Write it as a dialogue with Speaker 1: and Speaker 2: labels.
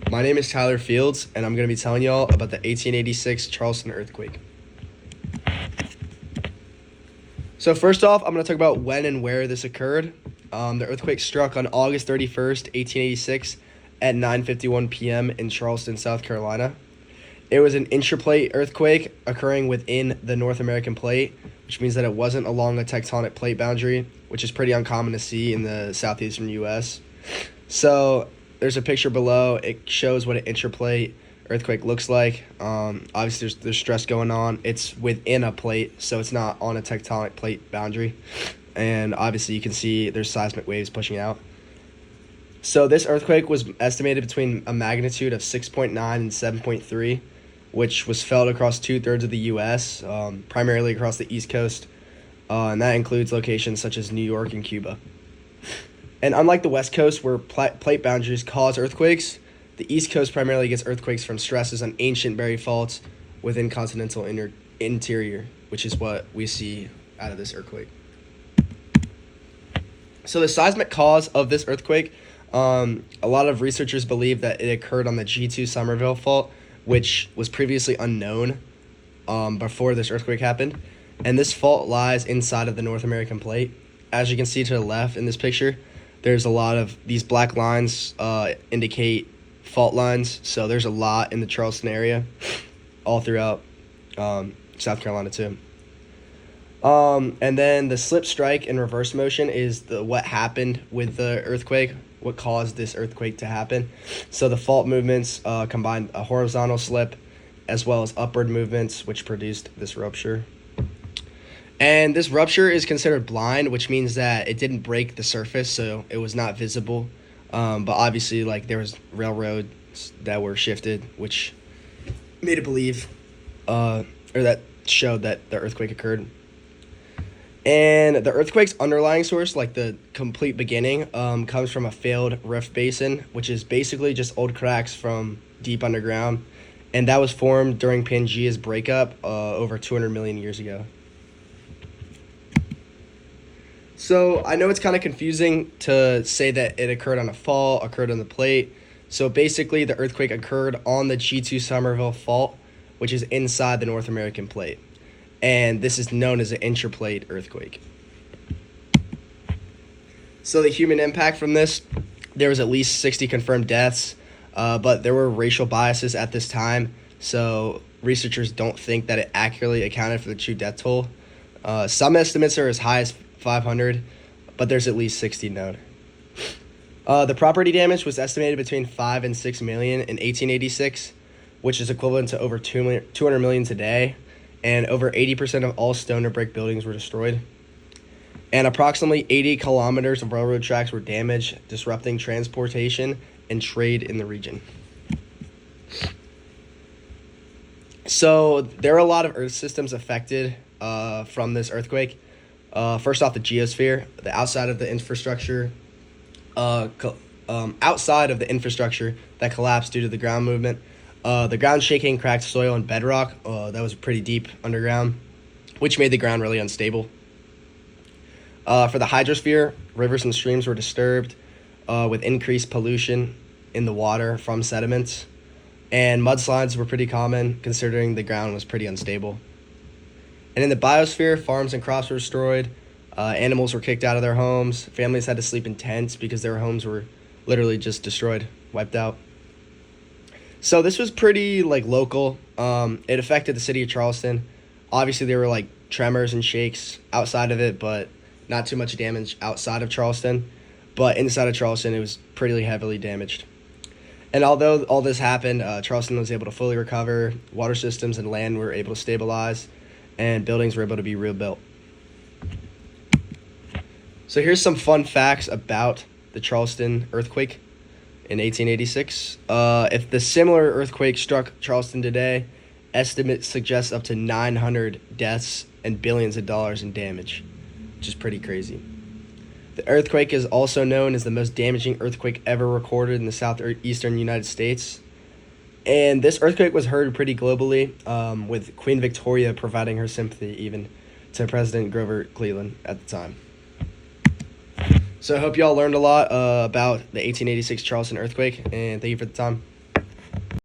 Speaker 1: My name is Tyler Fields, and I'm going to be telling y'all about the 1886 Charleston Earthquake. So first off, I'm going to talk about when and where this occurred. The earthquake struck on August 31st, 1886 at 9:51 p.m. in Charleston, South Carolina. It was an intraplate earthquake occurring within the North American plate, which means that it wasn't along a tectonic plate boundary, which is pretty uncommon to see in the southeastern U.S. So there's a picture below. It shows what an intraplate earthquake looks like. Obviously, there's stress going on. It's within a plate, so it's not on a tectonic plate boundary. And obviously, you can see there's seismic waves pushing out. So this earthquake was estimated between a magnitude of 6.9 and 7.3, which was felt across 2/3 of the U.S., primarily across the East Coast, and that includes locations such as New York and Cuba. And unlike the West Coast, where plate boundaries cause earthquakes, the East Coast primarily gets earthquakes from stresses on ancient buried faults within continental interior, which is what we see out of this earthquake. So the seismic cause of this earthquake, a lot of researchers believe that it occurred on the G2 Summerville fault, which was previously unknown before this earthquake happened. And this fault lies inside of the North American plate. As you can see to the left in this picture, there's a lot of these black lines indicate fault lines. So there's a lot in the Charleston area, all throughout South Carolina too. And then the slip strike and reverse motion is what happened with the earthquake, what caused this earthquake to happen. So the fault movements combined a horizontal slip as well as upward movements, which produced this rupture. And this rupture is considered blind, which means that it didn't break the surface, so it was not visible. But obviously, there was railroads that were shifted, which made it believe, or that showed that the earthquake occurred. And the earthquake's underlying source, the complete beginning, comes from a failed rift basin, which is basically just old cracks from deep underground. And that was formed during Pangaea's breakup over 200 million years ago. So I know it's kind of confusing to say that it occurred on a fault, occurred on the plate. So basically, the earthquake occurred on the G2 Summerville fault, which is inside the North American plate. And this is known as an intraplate earthquake. So the human impact from this, there was at least 60 confirmed deaths, but there were racial biases at this time, so researchers don't think that it accurately accounted for the true death toll. Some estimates are as high as 500, but there's at least 60 known. The property damage was estimated between 5 and 6 million in 1886, which is equivalent to over 200 million today. And over 80% of all stone or brick buildings were destroyed. And approximately 80 kilometers of railroad tracks were damaged, disrupting transportation and trade in the region. So there are a lot of Earth systems affected from this earthquake. First off, the geosphere, the outside of the infrastructure, that collapsed due to the ground movement. The ground shaking cracked soil and bedrock that was pretty deep underground, which made the ground really unstable. For the hydrosphere, rivers and streams were disturbed with increased pollution in the water from sediments. And mudslides were pretty common considering the ground was pretty unstable. And in the biosphere, farms and crops were destroyed. Animals were kicked out of their homes. Families had to sleep in tents because their homes were literally just destroyed, wiped out. So this was pretty local. It affected the city of Charleston. Obviously, there were tremors and shakes outside of it, but not too much damage outside of Charleston. But inside of Charleston, it was pretty heavily damaged. And although all this happened, Charleston was able to fully recover. Water systems and land were able to stabilize, and buildings were able to be rebuilt. So here's some fun facts about the Charleston earthquake in 1886. If the similar earthquake struck Charleston today, estimates suggest up to 900 deaths and billions of dollars in damage, which is pretty crazy. The earthquake is also known as the most damaging earthquake ever recorded in the southeastern United States. And this earthquake was heard pretty globally, with Queen Victoria providing her sympathy even to President Grover Cleveland at the time. So I hope y'all learned a lot about the 1886 Charleston earthquake, and thank you for the time.